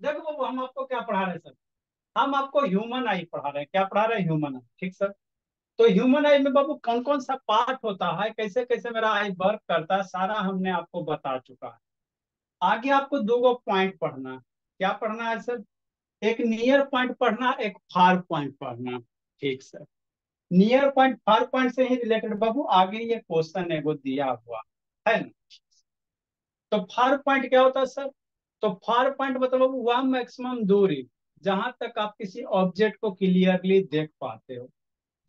देखो बाबू, हम आपको क्या पढ़ा रहे हैं सर? हम आपको ह्यूमन आई पढ़ा रहे हैं। क्या पढ़ा रहे हैं? ह्यूमन आई, ठीक सर। तो ह्यूमन आई में बाबू कौन कौन सा पार्ट होता है, कैसे कैसे मेरा आई वर्क करता है, सारा हमने आपको बता चुका है। आगे आपको दो गो पॉइंट पढ़ना है। क्या पढ़ना है सर? एक नियर पॉइंट पढ़ना, एक फार पॉइंट पढ़ना। ठीक sir. Near point far point से ही रिलेटेड बाबू आगे ये क्वेश्चन एगो दिया हुआ है ना। तो फार पॉइंट क्या होता है सर? तो फार पॉइंट मतलब वह मैक्सिमम दूरी जहां तक आप किसी ऑब्जेक्ट को क्लियरली देख पाते हो।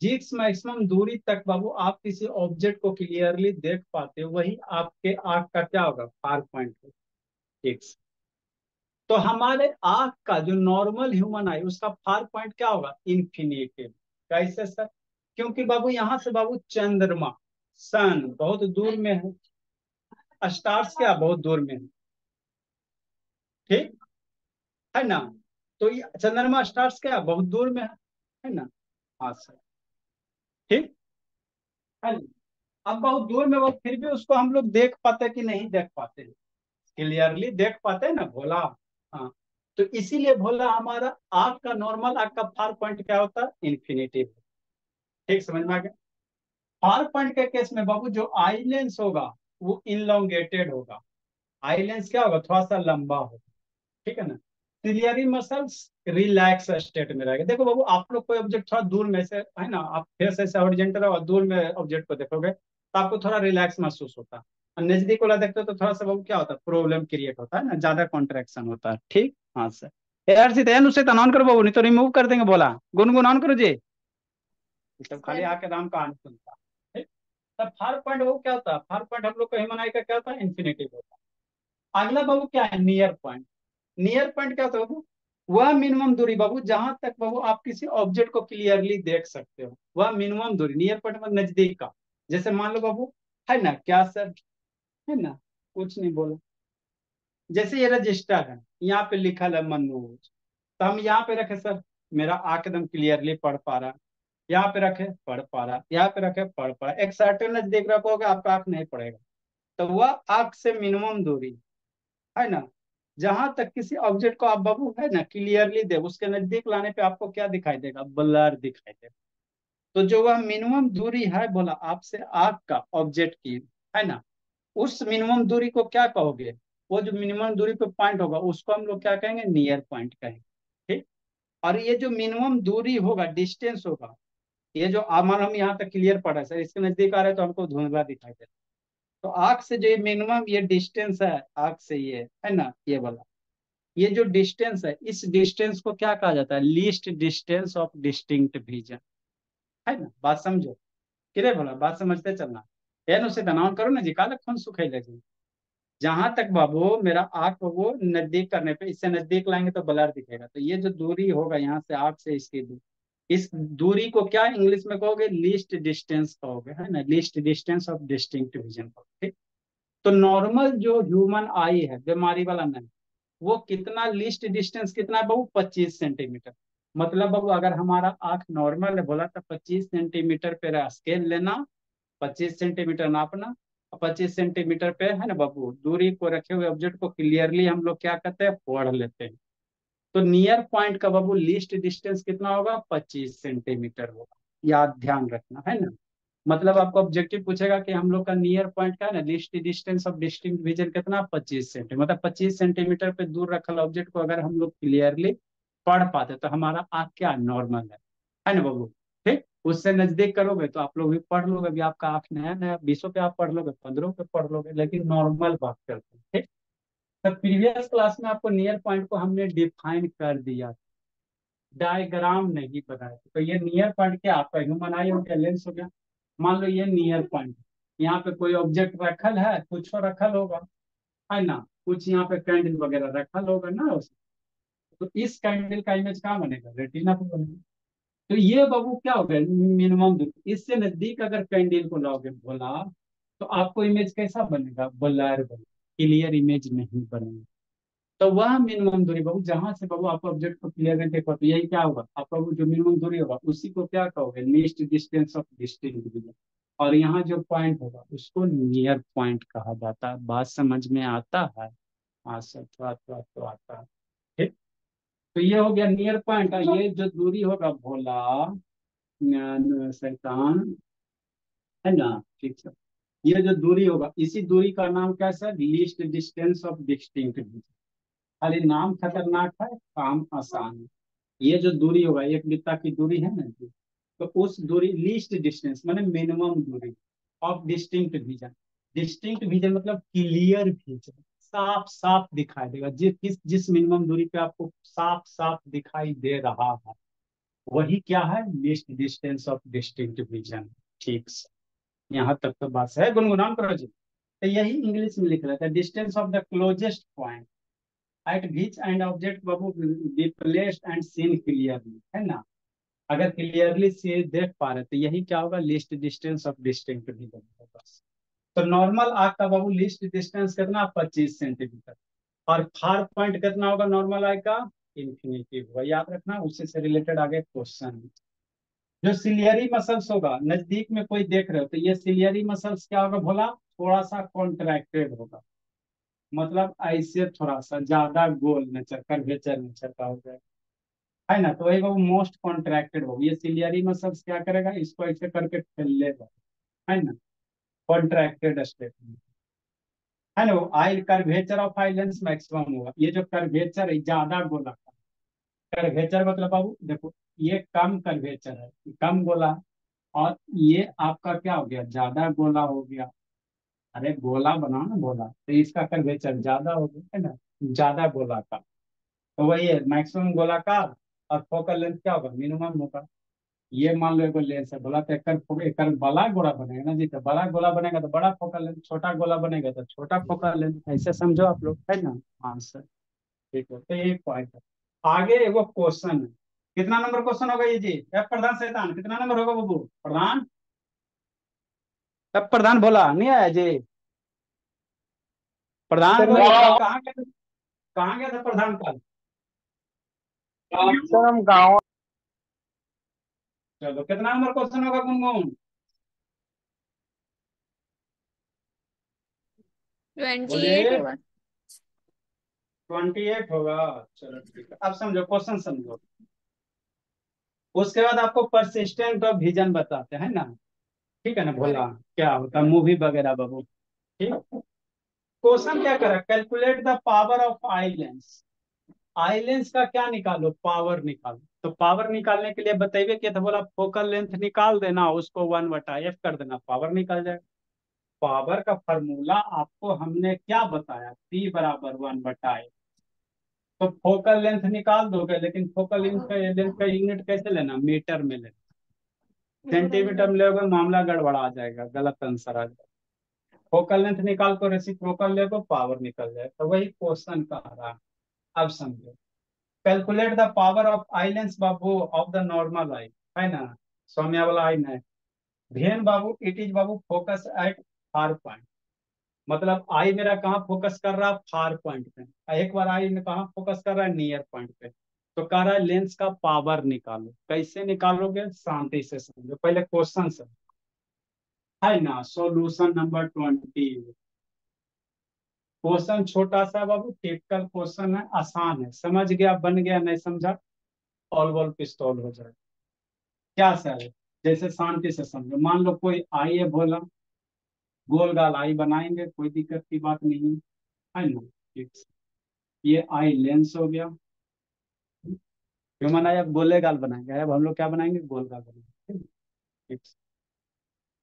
जिस मैक्सिमम दूरी तक बाबू आप किसी ऑब्जेक्ट को क्लियरली देख पाते हो, वही आपके आंख का क्या होगा? फार पॉइंट हो। ठीक। तो हमारे आंख का जो नॉर्मल ह्यूमन आई, उसका फार पॉइंट क्या होगा? इन्फिनिटी। कैसे सर? क्योंकि बाबू यहाँ से बाबू चंद्रमा, सन बहुत दूर में है, स्टार्स क्या बहुत दूर में है। ठीक है ना। तो ये चंद्रमा स्टार्स क्या बहुत दूर में है ना। हाँ सर। ठीक है ना? अब बहुत दूर में वो, फिर भी उसको हम लोग देख पाते कि नहीं देख पाते? क्लियरली देख पाते हैं ना भोला। हाँ। तो इसीलिए भोला हमारा आग का नॉर्मल, आग का फार पॉइंट क्या होता है? इन्फिनिटी। ठीक समझ में आ गया? फार पॉइंट के केस में बाबू जो आई लेंस होगा वो इनलोंगेटेड होगा। आई लेंस क्या होगा? थोड़ा सा लंबा होगा। ठीक है ना। सिलियरी मसल्स रिलैक्स स्टेट में रहेगा। देखो बाबू, आप लोग कोई ऑब्जेक्ट थोड़ा दूर में से है ना, आप फेस ऐसे हॉरिजॉन्टल और दूर में ऑब्जेक्ट को देखोगे तो आपको थोड़ा रिलैक्स महसूस होता है। और नजदीक वाला देखते हो तो थोड़ा सा बाबू क्या होता है? प्रॉब्लम क्रिएट होता है ना, ज्यादा कॉन्ट्रेक्शन होता है। ठीक। हाँ सर। यार सीधे उसे ऑन करो बाबू, नहीं तो रिमूव कर देंगे। बोला गुनगुन ऑन करो जी। सब खाली सर आके राम कहानी सुनता है। ठीक। तब फार पॉइंट वो क्या होता है? फार पॉइंट हम लोग का ह्यूमन आई का क्या होता है? इन्फिनिटी होता है। अगला बाबू क्या है? Near point. नियर पॉइंट क्या होता है बाबू? वह मिनिमम दूरी बाबू जहां तक बाबू आप किसी ऑब्जेक्ट को क्लियरली देख सकते हो, वह मिनिमम दूरी। नियर पॉइंट मतलब नजदीक का। जैसे मान लो बाबू, है ना, क्या सर? है ना, कुछ नहीं बोलो। जैसे ये रजिस्टर है, यहाँ पे लिखा है मनोज, तो हम यहाँ पे रखे सर, मेरा आंख एकदम क्लियरली पढ़ पा रहा। यहाँ पे रखे पढ़ पा रहा, यहाँ पे रखे पढ़ पा रहा। एक सर्टेन नजदीक रखोगे आपका आंख नहीं पड़ेगा। तो वह आंख से मिनिमम दूरी है ना, जहां तक किसी ऑब्जेक्ट को आप बाबू है ना क्लियरली दे, उसके नजदीक लाने पे आपको क्या दिखाई देगा? ब्लर दिखाई देगा। तो जो वह मिनिमम दूरी है बोला आपसे आग का ऑब्जेक्ट की, है ना, उस मिनिमम दूरी को क्या कहोगे? वो जो मिनिमम दूरी पे पॉइंट होगा उसको हम लोग क्या कहेंगे? नियर पॉइंट कहेंगे। ठीक। और ये जो मिनिमम दूरी होगा, डिस्टेंस होगा, ये जो मान हम यहाँ तक क्लियर पढ़ा है सर, इसके नजदीक आ रहे हैं तो हमको धुंधला दिखाई देता है। तो आग से जो ये मिनिमम ये डिस्टेंस है, आग से ये है ना, ये वाला, ये जो डिस्टेंस है, इस डिस्टेंस को क्या कहा जाता है? Least distance of distinct vision. है ना, बात समझो। किरे बोला बात समझते चलना। एन उसे दनाउन करो ना जी, काला खून सुखाई लगे। जहां तक बाबू मेरा आंख को वो नजदीक करने पे, इससे नजदीक लाएंगे तो ब्लर दिखेगा। तो ये जो दूरी होगा यहाँ से आंख से इसकी दूरी, इस दूरी को क्या इंग्लिश में कहोगे? लीस्ट डिस्टेंस कहोगे, है ना, least distance of distinct vision कहोगे। ठीक। तो नॉर्मल जो ह्यूमन आई है, बीमारी वाला नहीं, वो कितना लीस्ट डिस्टेंस कितना है बाबू? 25 सेंटीमीटर। मतलब बाबू अगर हमारा आंख नॉर्मल है बोला तो 25 सेंटीमीटर पे स्केल लेना, 25 सेंटीमीटर नापना, और 25 सेंटीमीटर पे है ना बाबू दूरी को रखे हुए ऑब्जेक्ट को क्लियरली हम लोग क्या करते हैं? पढ़ लेते हैं। तो नियर पॉइंट का बाबू लीस्ट डिस्टेंस कितना होगा? 25 सेंटीमीटर होगा। याद ध्यान रखना, है ना। मतलब आपको ऑब्जेक्टिव पूछेगा कि हम लोग का नियर पॉइंट क्या है ना, least distance of distinct vision कितना? 25 सेंटीमीटर। मतलब 25 सेंटीमीटर पे दूर रखल ऑब्जेक्ट को अगर हम लोग क्लियरली पढ़ पाते तो हमारा आंख क्या नॉर्मल है ना बाबू। ठीक। उससे नजदीक करोगे तो आप लोग भी पढ़ लोगे। अभी आपका आंख नया नया 20 पे आप पढ़ लोगे, 15 पे पढ़ लोगे, लेकिन नॉर्मल बात करते हैं। ठीक। तो प्रीवियस क्लास में आपको नियर पॉइंट को हमने डिफाइन कर दिया, डायग्राम नहीं बनाया। तो ये नियर पॉइंट क्या आपका? ह्यूमन आई हो गया, लेंस हो गया। मान लो ये नियर पॉइंट, यहाँ पे कोई ऑब्जेक्ट रखल है, कुछ तो रखल होगा, है ना, कुछ यहाँ पे कैंडल वगैरह रखल होगा ना तो इस कैंडल का इमेज कहाँ बनेगा? रेटिना पे बनेगा। तो ये बाबू क्या हो गया? मिनिमम दूरी। इससे नजदीक अगर कैंडल को लाओगे बोला तो आपको इमेज कैसा बनेगा? ब्लर बनेगा, क्लियर इमेज नहीं बनेगा। तो वह मिनिमम दूरी बाबू जहां से बाबू आप ऑब्जेक्ट को क्लियर नहीं देख पाते, यही क्या होगा आपका? वो जो मिनिमम दूरी होगा उसी को क्या कहोगे? Least distance of distinct vision. और यहाँ जो पॉइंट होगा उसको नियर पॉइंट कहा जाता है। बात समझ में आता है? हाँ सर, थोड़ा थोड़ा तो आता है। ठीक। तो ये हो गया नियर पॉइंट। ये जो दूरी होगा भोला शैतान, है ना, ठीक है। ये जो दूरी होगा, इसी दूरी का नाम क्या है sir? Least distance of distinct region. खाली नाम खतरनाक है, काम आसान है। ये जो दूरी होगा, एक वृत्ता की दूरी है ना जी, तो उस दूरी लीस्ट डिस्टेंस माने मिनिमम दूरी of distinct vision. Distinct vision मतलब क्लियर विजन, साफ साफ दिखाई देगा। जिस मिनिमम दूरी पे आपको साफ साफ दिखाई दे रहा है, वही क्या है? Least distance of distinct vision. ठीक से यहाँ तक तो बात है, गुनगुनान करो जी। तो यही इंग्लिश में लिख रहा था, distance of the closest point at which and object बाबू be placed and seen clearly, है ना। अगर क्लियरली से देख पा रहे तो यही क्या होगा? Least distance of distinct vision बस। तो नॉर्मल आग का बाबू लीस्ट डिस्टेंस कितना? 25 सेंटीमीटर। और फार पॉइंट कितना होगा नॉर्मल आग का? इंफिनिटी होगा, याद रखना। उसी से रिलेटेड आगे क्वेश्चन। जो सिलियरी मसल्स होगा, नजदीक में कोई देख रहे हो तो ये सिलियरी मसल्स क्या होगा भोला? थोड़ा सा कॉन्ट्रैक्टेड होगा, मतलब ऐसे थोड़ा सा ज्यादा गोल नेचर कर्वेचर नेचर का हो जाएगा, है ना। तो वही वो मोस्ट कॉन्ट्रैक्टेड होगा। ये सिलियरी मसल्स क्या करेगा? इसको ऐसे करके ठेल लेगा, है ना, कॉन्ट्रैक्टेड स्टेट में, है ना। Eye curvature of eye lens maximum होगा। ये जो कर्वेचर है ज्यादा गोला, कर्वेचर मतलब बाबू देखो, ये कम कर्वेचर है, कम गोला। और ये आपका क्या हो गया? ज्यादा गोला हो गया। अरे गोला बनाओ ना गोला, तो इसका कर्वेचर ज्यादा हो गया, है ना, ज्यादा गोला का। तो वही है मैक्सिमम गोलाकार। और फोकल लेंथ क्या होगा? मिनिमम होगा। ये मान लो एगो लेंस है बोला, तो एक बड़ा गोला बनेगा ना जी। तो बड़ा गोला बनेगा तो बड़ा फोकल लेंथ, छोटा गोला बनेगा तो छोटा फोकल लेंथ। ऐसे समझो आप लोग, है ना आंसर। ठीक है, तो ये पॉइंट है। आगे एगो क्वेश्चन है। कितना नंबर क्वेश्चन होगा ये जी? एफ प्रधान शैतान कितना नंबर होगा बाबू? प्रधान, एफ प्रधान बोला नहीं आया जी? प्रधान सर बाबू कहाँ गया? कहाँ गया था प्रधान कल? सर हम गाँव। चलो, कितना नंबर क्वेश्चन होगा गुनगुन? 28 बोलिए। होगा। 28 होगा। चलो ठीक है, अब समझो क्वेश्चन समझो। उसके बाद आपको परसिस्टेंट ऑफ विजन बताते हैं ना, ठीक है ना भोला, क्या होता है मूवी वगैरह बाबू। ठीक। क्वेश्चन क्या करा? Calculate the power of eye lens. Eye lens का क्या निकालो? पावर निकालो। तो पावर निकालने के लिए बताइए कि तो बोला फोकल लेंथ निकाल देना, उसको 1/f कर देना, पावर निकल जाएगा। पावर का फॉर्मूला आपको हमने क्या बताया? P बराबर 1/f। तो फोकल लेंथ निकाल दोगे, लेकिन फोकल लेंथ का यूनिट कैसे लेना? मीटर में लेना। सेंटीमीटर में लोगे मामला गड़बड़ा जाएगा, गलत आंसर आ जाएगा। फोकल लेंथ निकाल को रेसिप्रोकल ले को पावर निकल जाए। तो वही क्वेश्चन का रहा। अब समझो, calculate the power of eye lens बाबू ऑफ द नॉर्मल आई, है ना, सौम्या वाला आई ना। भेन बाबू इट इज बाबू फोकस एट फार पॉइंट। मतलब आई मेरा कहाँ फोकस कर रहा है? फार पॉइंट पे। एक बार आई में कहाँ फोकस कर रहा है? नियर पॉइंट पे। तो कह रहा है लेंस का पावर निकालो। कैसे निकालोगे? शांति से समझो, पहले क्वेश्चन से, है ना। Solution number 20। क्वेश्चन छोटा सा बाबू, टिपिकल क्वेश्चन है, आसान है, समझ गया बन गया, नहीं समझा ऑल बॉल पिस्तौल हो जाए। क्या सर? जैसे शांति से समझो, मान लो कोई आई है बोला, गोल गाल आई बनाएंगे, कोई दिक्कत की बात नहीं है ना। ठीक। ये आई लेंस हो गया। ह्यूमन आई अब गोले गाल बनाएंगे, अब हम लोग क्या बनाएंगे? गोल गाल बनाएंगे। ठीक।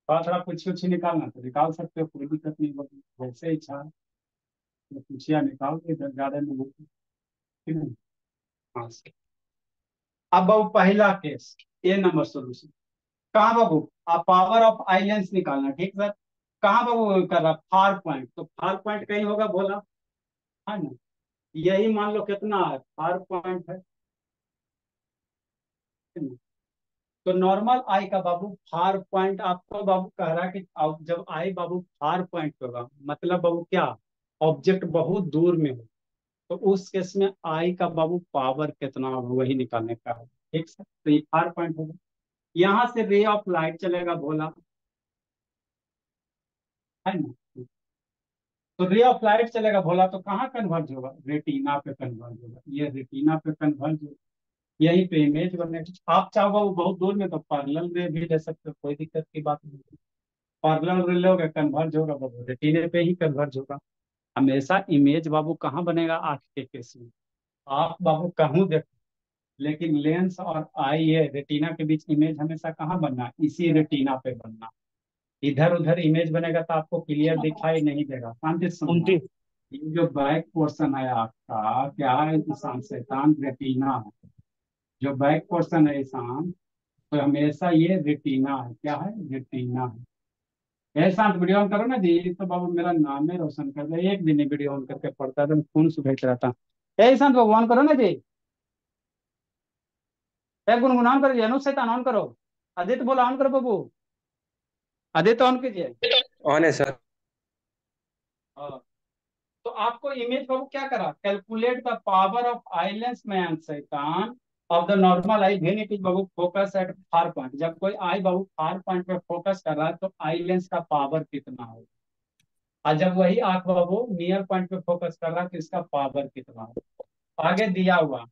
थोड़ा थोड़ा कुछ कुछ निकालना तो निकाल सकते हो, कोई दिक्कत नहीं होगी, जैसे इच्छा है। तो पूछिया निकाल के ज्यादा नहीं होती, ठीक है। हाँ। अब बाबू पहला केस, ए नंबर सोल्यूशन। कहाँ बाबू? आप पावर ऑफ आइलेंस निकालना, ठीक सर। कहाँ बाबू कर रहा? Far point. तो फार पॉइंट कहीं होगा बोला, है ना। यही मान लो कितना है? फार पॉइंट है ना? तो नॉर्मल आई का बाबू फार पॉइंट आपको बाबू कह रहा है कि जब आई बाबू फार पॉइंट होगा, मतलब बाबू क्या? ऑब्जेक्ट बहुत दूर में हो, तो उस केस में आई का बाबू पावर कितना होगा, वही निकालने का है। ठीक सर, तो ये फार पॉइंट होगा। यहाँ से रे ऑफ लाइट चलेगा बोला, है ना। तो रे ऑफ लाइट चलेगा बोला तो कहाँ कन्वर्ज होगा, रेटिना पे कन्वर्ज होगा, ये रेटिना पे कन्वर्ज होगा, यहीं पे इमेज बनेगा। आप चाहो वो बहुत दूर में तो पैरेलल रे भी ले सकते हो, कोई दिक्कत की बात नहीं। पैरेलल रे लोगे कन्वर्ज होगा बाबू, रेटिने पे ही कन्वर्ज होगा। हमेशा इमेज बाबू कहाँ बनेगा, आंख के केस में। आप बाबू कहूँ देखो, लेकिन लेंस और आई है रेटिना के बीच इमेज हमेशा कहाँ बनना, इसी रेटिना पे बनना। इधर उधर इमेज बनेगा तो आपको क्लियर दिखाई नहीं देगा, शांति से सुनना। ये जो बैक पोर्शन है आपका क्या है, ईशान शैतान रेटिना है। जो बैक पोर्शन है ईशान, तो हमेशा ये रेटिना है, क्या है, रेटिना है। ऐसा वीडियो ऑन करो ना जी, तो बाबू मेरा नाम है रोशन कर दे, एक दिन ही वीडियो ऑन करके पढ़ता था, खून सुबह रहता। ऐसा बाबू ऑन करो ना जी, एक गुनगुन ऑन करो जी, अनुज शैतान ऑन करो। आदित्य बोला ऑन करो बाबू, आदित्य ऑन कीजिए। ऑन है सर। हाँ। तो आपको इमेज बाबू क्या करा, calculate the power of eye lens man शैतान of the normal eye when it is बाबू फोकस एट फार पॉइंट। जब कोई आई बाबू फार पॉइंट पे फोकस कर रहा है तो आई लेंस का पावर कितना होगा, और जब वही आंख बाबू नियर पॉइंट पे फोकस कर रहा है तो इसका पावर कितना होगा। आगे दिया हुआ,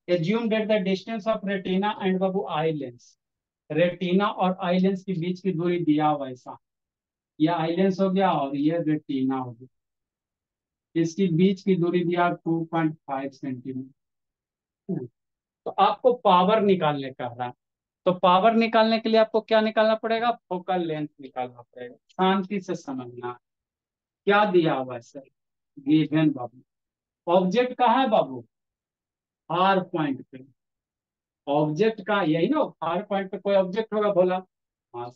assume that the distance of retina and Babu eye lens, retina और आई लेंस के बीच की दूरी दिया हुआ ऐसा, ये आई लेंस हो गया और ये रेटिना हो गया, इसकी बीच की दूरी दिया 2.5 सेंटीमीटर। तो आपको पावर निकालने का रहा है, तो पावर निकालने के लिए आपको क्या निकालना पड़ेगा, फोकल लेंथ निकालना पड़ेगा। शांति से समझना, क्या दिया हुआ है सर, गिवन बाबू। ऑब्जेक्ट कहाँ है बाबू, आर पॉइंट पे। ऑब्जेक्ट का यही ना, आर पॉइंट पे कोई ऑब्जेक्ट होगा बोला। हाँ,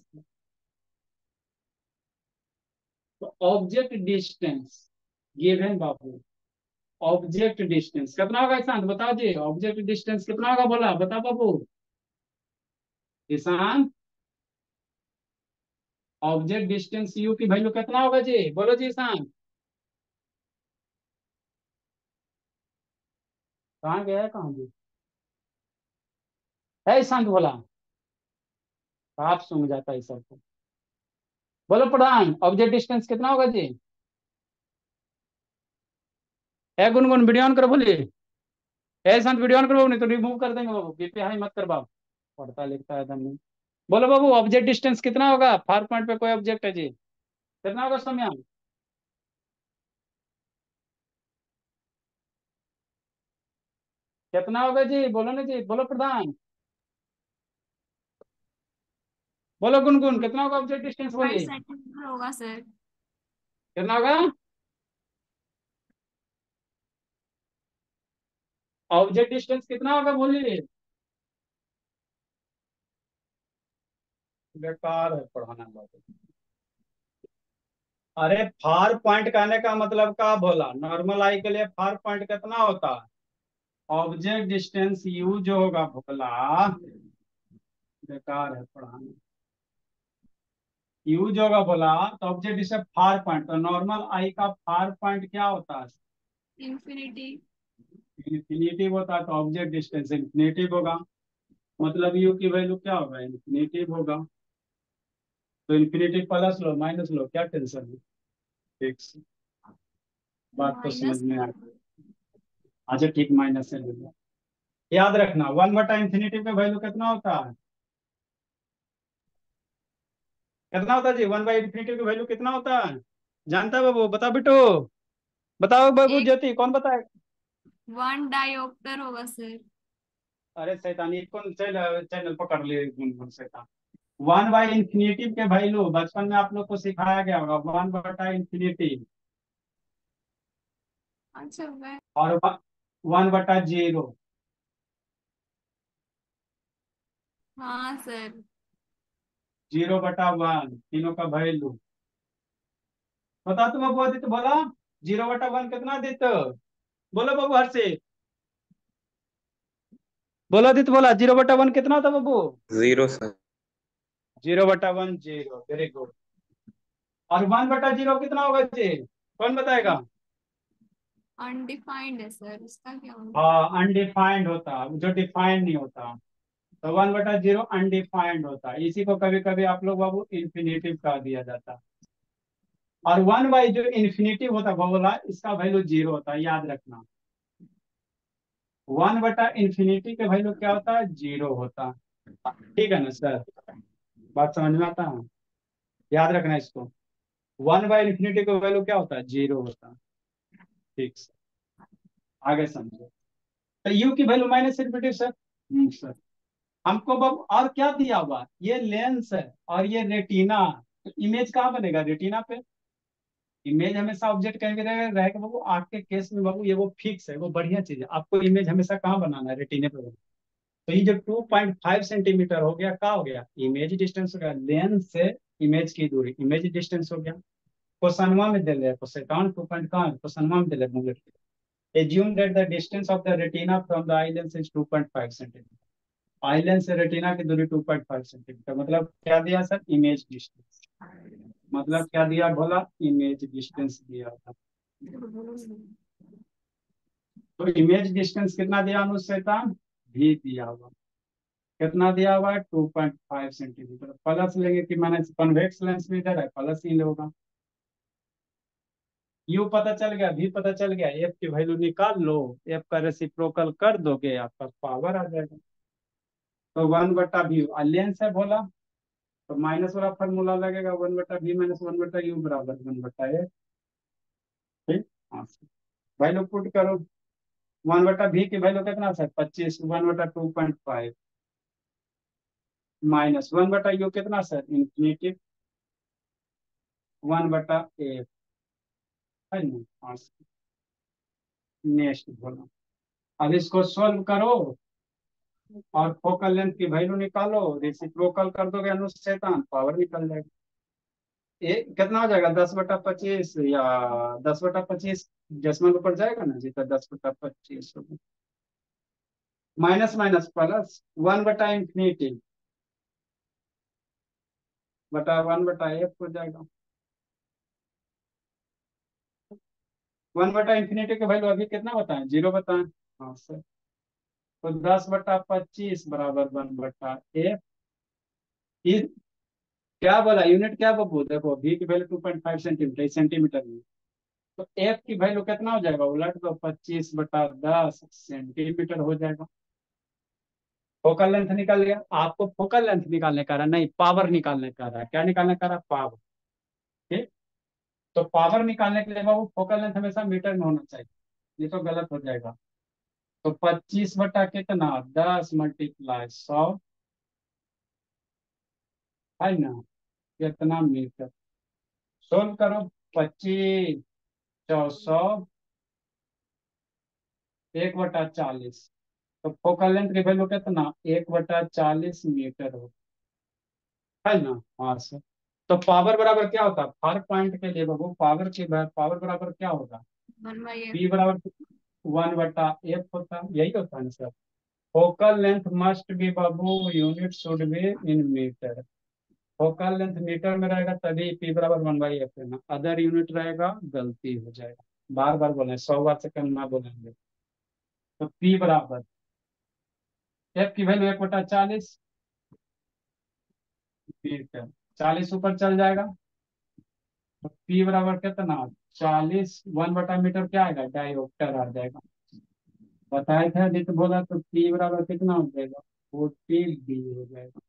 तो ऑब्जेक्ट डिस्टेंस गिवन बाबू, ऑब्जेक्ट डिस्टेंस कितना होगा ईशांत बताओ जी, ऑब्जेक्ट डिस्टेंस कितना होगा बोला, बता बाबू ईशांत। ऑब्जेक्ट डिस्टेंस यू की वैल्यू कितना होगा जी, बोलो जी ईशांत। कहाँ गया है, कहाँ जी है ईशांत बोला, आप सुन जाता है सबको। बोलो प्रधान, ऑब्जेक्ट डिस्टेंस कितना होगा जी, है गुनगुन वीडियो ऑन करो बोलिए। है ईशांत वीडियो ऑन करो, नहीं तो रिमूव कर देंगे बाबू, बीपी हाई मत कर बाबू, पढ़ता लिखता है एकदम नहीं। बोलो बाबू ऑब्जेक्ट डिस्टेंस कितना होगा, फार पॉइंट पे कोई ऑब्जेक्ट है जी, कितना होगा समय, कितना होगा जी, बोलो ना जी, बोलो प्रधान, बोलो गुनगुन कितना होगा ऑब्जेक्ट डिस्टेंस, 5 बोलिए सेंटीमीटर होगा सर। कितना होगा। ऑब्जेक्ट डिस्टेंस कितना होगा बोलिए, बेकार है पढ़ाना बाबू। अरे फार पॉइंट कहने का मतलब क्या बोला, नॉर्मल आई के लिए फार पॉइंट कितना होता है, ऑब्जेक्ट डिस्टेंस यू जो होगा भोला, बेकार है पढ़ाना। यू जो होगा बोला, तो ऑब्जेक्ट डिस्टेंस फार पॉइंट, तो नॉर्मल आई का फार पॉइंट क्या होता है, इंफिनिटी। इन्फिनेटिव होता है, तो ऑब्जेक्ट डिस्टेंस इन्फिनेटिव होगा। मतलब यू की वैल्यू क्या होगा, इन्फिनेटिव होगा। तो infinitive plus low minus low, क्या टेंशन है, फिक्स। बात तो समझ माइनस में आ में। गई। अच्छा ठीक, माइनस से ले लो। याद रखना 1/इंफिनिटी का वैल्यू कितना होता है, कितना होता है जी, 1/इंफिनिटी का वैल्यू कितना होता है, जानता है बाबू, बताओ बेटो, बताओ बाबू एक ज्योति कौन बताए। 1 डायोप्टर होगा सर। अरे शैतानी कौन चैनल चैनल पकड़ लिए गुनगुन शैतान। 1/इंफिनिटी के वैल्यू बचपन में आप लोग को सिखाया गया होगा, 1/इंफिनिटी अच्छा मैं। और 1/0, हाँ सर। 0/1, तीनों का वैल्यू। बता तुम बाबू, आदित्य बोला 0/1 कितना आदित्य, बोलो बाबू हर्षित, बोलो आदित्य बोला 0/1 कितना होता बाबू, जीरो सर। 0/1 0, very good. और 1/0 कितना होगा जी, कौन बताएगा। अनडिफाइंड है सर, इसका क्या होगा। हाँ अनडिफाइंड होता, जो डिफाइंड नहीं होता। तो 1/0 अनडिफाइंड होता है, इसी को कभी कभी आप लोग बाबू इन्फिनेटिव कह दिया जाता है। और 1 बाई जो इन्फिनिटी होता है वो बोला इसका वैल्यू 0 होता है, याद रखना। 1/इन्फिनिटी का वैल्यू क्या होता है? 0 होता है। ठीक है ना सर? बात समझ में आता है? याद रखना इसको। 1/इन्फिनिटी का वैल्यू क्या होता है? 0 होता है। ठीक सर, आगे समझो। तो यू की value minus infinity sir. Sir हमको अब और क्या दिया हुआ? ये लेंस है और ये रेटिना। तो इमेज कहाँ बनेगा? रेटिना पे। इमेज हमेशा ऑब्जेक्ट कहीं भी रहेगा बाबू। आंख के केस में बाबू ये वो फिक्स है, वो बढ़िया चीज है। आपको इमेज हमेशा कहाँ बनाना है? रेटिने पे बनाना। तो ये जो 2.5 सेंटीमीटर हो गया, क्या हो गया? इमेज डिस्टेंस हो गया। लेंस से इमेज की दूरी इमेज डिस्टेंस हो गया। क्वेश्चनवा में दे रहे कोसेकॉन 2 पॉइंट कहाँ है? क्वेश्चनवा में दे रहे। Assume that the distance of the retina from the eye lens is 2.5 centimetre. Eye lens से रेटिना की दूरी 2.5 सेंटीमीटर। मतलब क्या दिया सर? Image distance. मतलब क्या दिया भोला? इमेज डिस्टेंस दिया था। तो इमेज डिस्टेंस कितना दिया अनुज शैतान? भी दिया हुआ। कितना दिया हुआ है? 2.5 सेंटीमीटर। प्लस लेंगे कि माइनस? कन्वेक्स लेंस में इधर है, प्लस ही होगा। यू पता चल गया, भी पता चल गया। एफ की वैल्यू निकाल लो, एफ का रेसिप्रोकल कर दोगे, आपका पावर आ जाएगा। तो 1/v लेंस है बोला, तो माइनस वाला फॉर्मूला लगेगा। 1/v माइनस 1/u बराबर 1/f। ठीक। हाँ वैल्यू पुट करो। 1/v की वैल्यू कितना सर? 25। 1/2.5 माइनस 1/u कितना सर? इन्फिनिटी 1/f है ना? हाँ नेक्स्ट बोलो। अब इसको सोल्व करो और फोकल लेंथ की वैल्यू निकालो, रेसिप्रोकल कर दोगे अनुशेतान, पावर निकल जाएगा। कितना हो जाएगा? 10/25 या 10/25 डेसिमल ऊपर जाएगा ना जी, तो 10/25 होगा। माइनस माइनस प्लस 1/इन्फिनिटी बटा 1/f हो जाएगा। 1/इन्फिनिटी का वैल्यू अभी कितना बताएं? 0 बताएं। हाँ सर। तो 10/25 बराबर 1/f। क्या बोला? यूनिट क्या बबू? देखो v की वैल्यू 2.5 सेंटीमीटर, सेंटीमीटर में। तो f की वैल्यू कितना हो जाएगा? उलट दो, 25/10 सेंटीमीटर हो जाएगा। फोकल लेंथ निकल गया। आपको फोकल लेंथ निकालने का रहा नहीं, पावर निकालने का रहा। क्या निकालने का रहा? पावर। ठीक। तो पावर निकालने के लिए बाबू फोकल लेंथ हमेशा मीटर में होना चाहिए, ये तो गलत हो जाएगा। तो 25/कितना? 10 × 100 है ना? कितना मीटर? सोल्व करो। 25 × 100 1/40। तो फोकल लेंथ की वैल्यू कितना? 1/40 मीटर हो, है ना? हाँ सर। तो पावर बराबर क्या होता है? हर पॉइंट के लिए बाबू पावर की पावर बराबर क्या होगा? 1/f। पी बराबर 1/f होता है, यही होता है ना सर। फोकल लेंथ मस्ट बी बाबू, unit should be in metre. Focal length metre में रहेगा तभी पी बराबर 1/f लेना, अदर यूनिट रहेगा गलती हो जाएगा। बार बार बोले, 100 बार से कम ना बोलेंगे। तो पी बराबर एफ की वैल्यू 1/40 मीटर। 40 ऊपर चल जाएगा तो पी बराबर कितना? 40। 1/मीटर क्या आएगा? डायोप्टर आ जाएगा। बताया था जित बोला, तो पी बराबर कितना हो जाएगा? 40 डी हो जाएगा।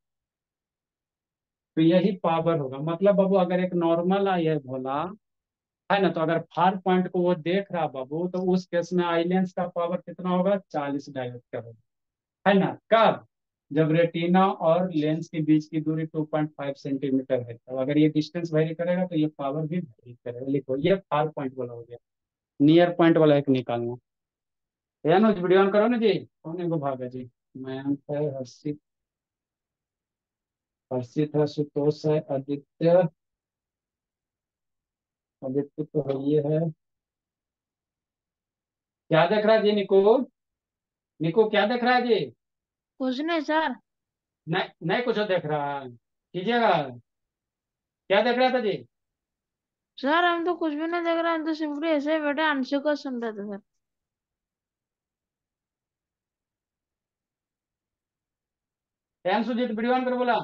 तो यही पावर होगा। मतलब बाबू अगर एक नॉर्मल आई है भोला, है ना, तो अगर फार पॉइंट को वो देख रहा बाबू, तो उस केस में आई लेंस का पावर कितना होगा? 40 डायोप्टर होगा, है ना? कब? जब रेटिना और लेंस के बीच की दूरी 2.5 सेंटीमीटर है, तो अगर ये डिस्टेंस वेरी करेगा तो ये पावर भी वेरी करेगा। लिखो, ये फार पॉइंट वाला हो गया। नियर पॉइंट वाला एक निकालना है ना। वीडियो ऑन करो ना जी। कौन को भागा जी? मयंक है, हर्षित, हर्षित है, सुतोष है, आदित्य। आदित्य तो है, ये है। क्या देख रहा है जी निको? निको क्या देख रहा है जी? कुछ नहीं सर। नहीं नहीं, कुछ देख रहा है? कीजिएगा। क्या देख रहा था जी? सर हम तो कुछ भी नहीं देख रहे हैं, हम तो सिंपली ऐसे ही बैठे आंसर को सुन रहे थे सर। सुजीत वीडियो ऑन कर बोला।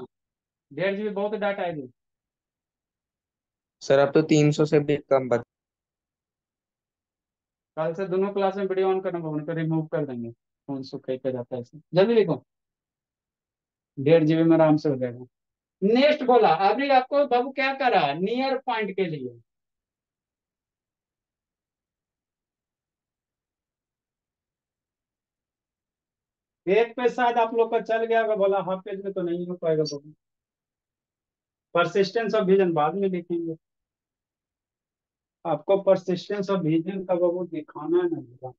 1.5 GB बहुत डाटा है जी। सर अब तो 300 से भी कम बता। कल से दोनों क्लास में वीडियो ऑन करना, उनको रिमूव कर देंगे, फोन सुख पे जाता है ऐसे। जल्दी लिखो, 1.5 GB में आराम से हो जाएगा। नेक्स्ट बोला अभी आपको बाबू क्या करा नियर पॉइंट के लिए। एक पे शायद आप लोग का चल गया होगा, बोला हाफ पेज में तो नहीं हो पाएगा बाबू। परसिस्टेंस ऑफ विजन बाद में लिखेंगे, आपको परसिस्टेंस ऑफ विजन का बाबू दिखाना है ना।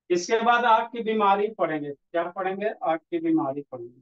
इसके बाद आँख की बीमारी पढ़ेंगे, क्या पढ़ेंगे, आँख की बीमारी पढ़ेंगे।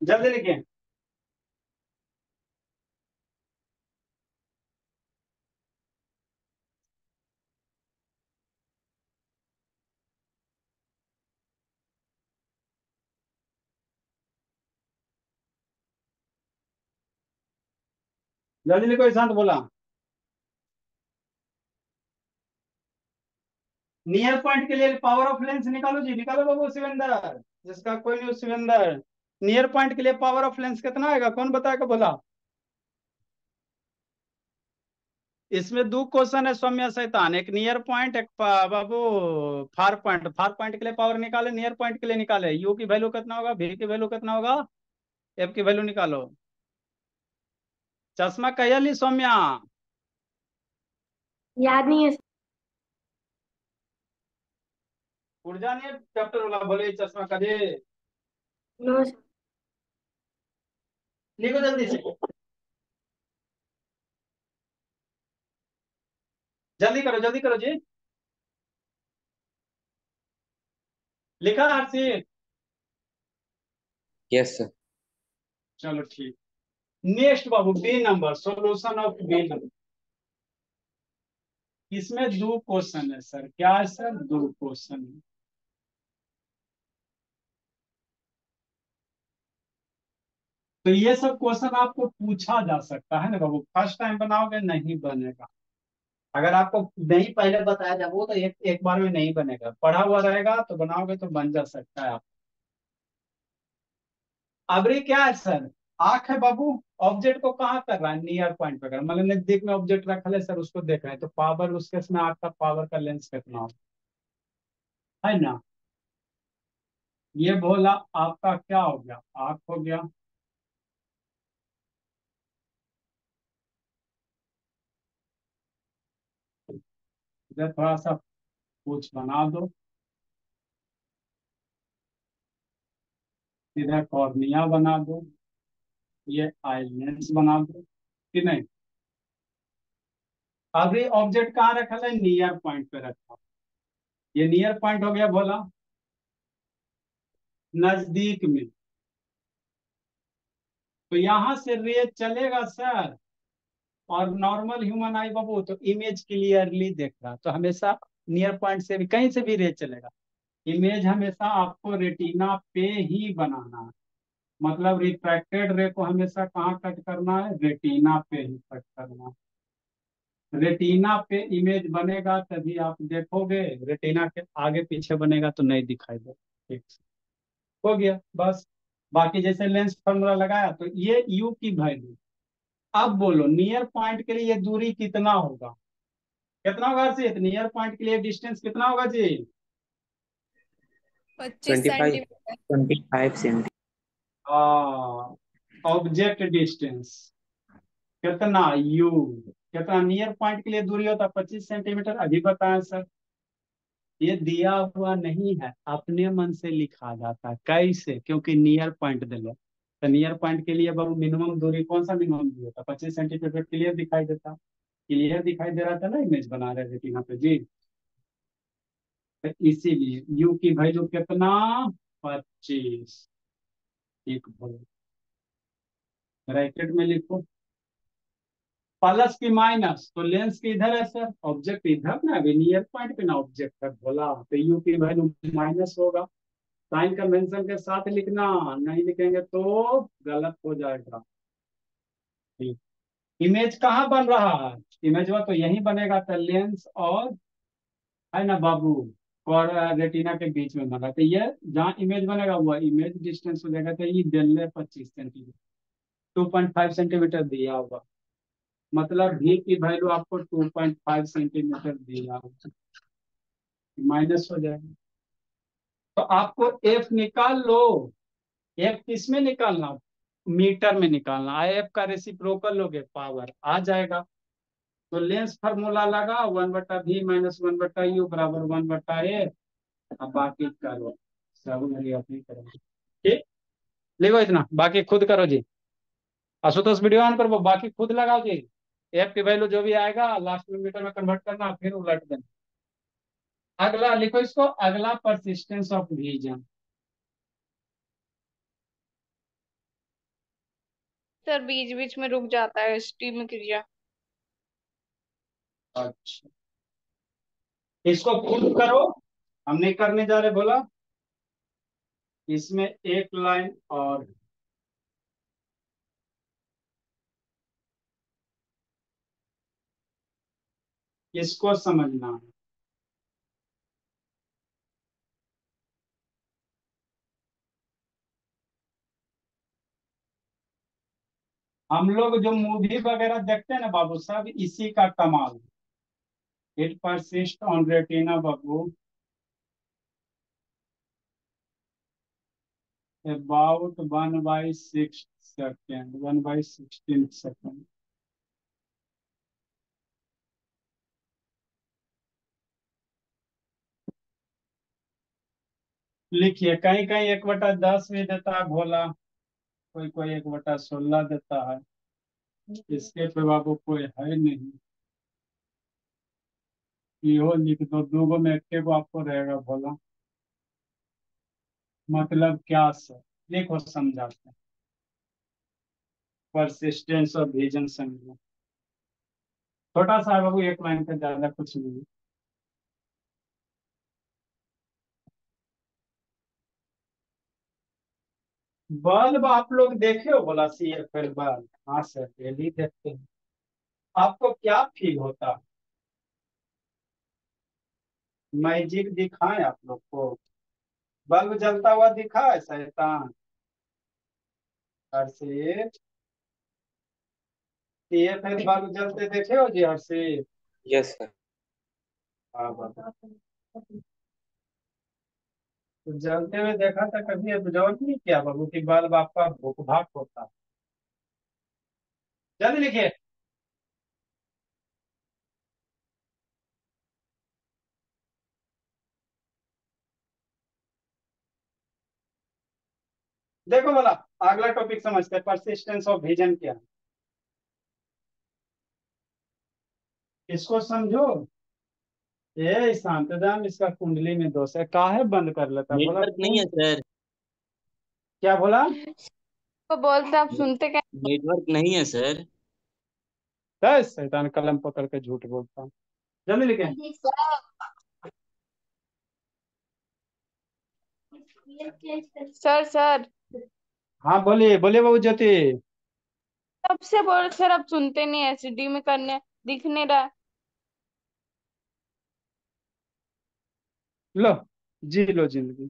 जल्दी लिखिए। जल्दी लिखो, ईशांत बोला। नियर पॉइंट के लिए पावर ऑफ लेंस निकालो जी, निकालो बाबू शिवेंद्र, जिसका कोई नहीं शिवेंद्र। नियर पॉइंट के लिए पावर ऑफ लेंस कितना आएगा, कौन बताएगा, बोला। इसमें दो क्वेश्चन है सौम्या शैतान, एक नियर पॉइंट, एक बाबू फार पॉइंट। फार पॉइंट के लिए पावर निकाले, नियर पॉइंट के लिए निकाले। यू की वैल्यू कितना होगा, भी की वैल्यू कितना होगा, एफ की वैल्यू निकालो। चश्मा कहिया ली सौम्या, याद नहीं है। ऊर्जा नहीं चैप्टर वाला, बोले चश्मा का दे। नो। लिखो जल्दी से, जल्दी करो जी। लिखा हर्षित, यस सर। चलो ठीक। नेक्स्ट बाबू B number, solution of B number. इसमें दो क्वेश्चन है सर, क्या है सर, दो क्वेश्चन है। तो ये सब क्वेश्चन आपको पूछा जा सकता है ना बाबू, फर्स्ट टाइम बनाओगे नहीं बनेगा। अगर आपको नहीं पहले बताया जाए वो तो एक एक बार में नहीं बनेगा, पढ़ा हुआ रहेगा तो बनाओगे तो बन जा सकता है आप। अबरी क्या है सर, आंख है बाबू, ऑब्जेक्ट को कहाँ कर रहा है, नियर पॉइंट पे कर, मतलब नजदीक में ऑब्जेक्ट रखा है सर, उसको देख रहे हैं, तो पावर उसके इसमें आंख का पावर का लेंस कितना होगा, है ना। ये बोला आपका क्या हो गया, आंख हो गया। इधर थोड़ा सा कुछ बना दो, इधर कॉर्निया बना दो, ये आई लेंस बना दो, कि नहीं। अभी ऑब्जेक्ट कहाँ रखा है, नियर पॉइंट पे रखा, ये नियर पॉइंट हो गया बोला, नजदीक में। तो यहां से रे चलेगा सर, और नॉर्मल ह्यूमन आई बाबू तो इमेज क्लियरली देख रहा, तो हमेशा नियर पॉइंट से भी कहीं से भी रे चलेगा। इमेज हमेशा आपको रेटिना पे ही बनाना है, मतलब रिफ्रैक्टेड रे को हमेशा कहाँ कट करना है, रेटिना पे ही कट करना है। रेटिना पे इमेज बनेगा तभी आप देखोगे, रेटिना के आगे पीछे बनेगा तो नहीं दिखाई दे, ठीक से। हो गया बस। बाकी जैसे लेंस फॉर्मूला लगाया तो ये यू की वैल्यू। अब बोलो नियर पॉइंट के लिए ये दूरी कितना होगा, कितना होगा अर्षित, नियर पॉइंट के लिए डिस्टेंस कितना होगा जी। 25 25। Centimetre 25 centi. ऑब्जेक्ट डिस्टेंस, कितना यू, कितना नियर पॉइंट के लिए दूरी होता है 25 सेंटीमीटर, अभी बताया सर। ये दिया हुआ नहीं है, अपने मन से लिखा जाता है। कैसे? क्योंकि नियर पॉइंट दिले, तो नियर पॉइंट के लिए बाबू मिनिमम दूरी, कौन सा मिनिमम दूरी होता है? 25 सेंटीमीटर क्लियर दिखाई देता, क्लियर दिखाई दे रहा था ना, इमेज बना रहे थे यहाँ पे जी। तो इसीलिए यू की वैल्यू कितना, 25। ठीक बोलो, ब्रैकेट में लिखो, प्लस की माइनस, तो लेंस की इधर है सर, ऑब्जेक्ट इधर ना, अभी नियर पॉइंट पे ना ऑब्जेक्ट है बोला, तो यू की वैल्यू माइनस होगा। साइन कन्वेंशन के साथ लिखना, नहीं लिखेंगे तो गलत हो जाएगा। ठीक। इमेज कहाँ बन रहा है? इमेज वो तो यही बनेगा, तो लेंस और, है ना बाबू, और रेटिना के बीच में बना, तो ये जहाँ इमेज बनेगा वो इमेज डिस्टेंस हो जाएगा, तो ये दिल्ली 25 सेंटीमीटर, 2.5 सेंटीमीटर दिया होगा, मतलब भी की वैल्यू आपको 2.5 सेंटीमीटर दिया होगा, माइनस हो जाएगा। तो आपको एफ निकाल लो। एफ किस में निकालना? मीटर में निकालना। एफ का रेसिप्रोकल लोगे, पावर आ जाएगा। तो लेंस फार्मूला लगा, 1/v-1/u बराबर 1/a। अब बाकी करो, सब मेरी अपनी करेंगे। ठीक, लिखो इतना, बाकी खुद करो जी। आशुतोष वीडियो ऑन करो, बाकी खुद लगाओ जी। एफ की वैल्यू जो भी आएगा लास्ट में मीटर में कन्वर्ट करना, फिर उलट देना। अगला लिखो इसको, अगला परसिस्टेंस ऑफ रीजन। सर बीच बीच में रुक जाता है स्टीम क्रिया। अच्छा, इसको प्रूव करो, हम नहीं करने जा रहे बोला। इसमें एक लाइन और, इसको समझना है। हम लोग जो मूवी वगैरह देखते हैं ना बाबू, सब इसी का कमाल। It persist on retina Babu about 1/6 second, 1/16 second. लिखिए, कहीं कहीं 1/10 भी देता है भोला, कोई कोई 1/16 देता है। इसके पे बाबू कोई है नहीं। यो लिख दो, दूगो में एक को आपको रहेगा भोला। मतलब क्या सर, देखो समझाते हैं। परसिस्टेंस ऑफ विजन समझो, छोटा सा है बाबू, एक लाइन का, ज्यादा कुछ नहीं। बल्ब आप लोग देखे हो बोला, CFL बल्ब? हाँ सर, डेली देखते हैं। आपको क्या फील होता है? मैजिक दिखाएं आप लोग को? बल्ब जलता हुआ दिखा है शैतान? हर्षित, CFL बल्ब जलते देखे हो जी हर्षित? Yes sir. हाँ बाबा, तो जलते हुए देखा था कभी? ऑब्जर्व नहीं किया बाबू कि बल्ब आपका भूक भाग होता है? जल्दी लिखिए। देखो बोला, अगला टॉपिक समझते हैं, परसिस्टेंस ऑफ विजन क्या है। इसको समझो। ये शांतदाम, इसका कुंडली में दोष है, काहे बंद कर लेता बोला नेटवर्क नहीं खून? है सर। क्या बोला? तो बोलते आप सुनते क्या? नेटवर्क नहीं है सर। बस शैतान कलम पकड़ के झूठ बोलता हूँ। जल्दी लिखें। सर सर हाँ बोलिए, बोलिए बाबू ज्योति। तब से बोल सर, आप सुनते नहीं, एसडी में करने दिख नहीं रहा। लो, जी लो जिंदगी,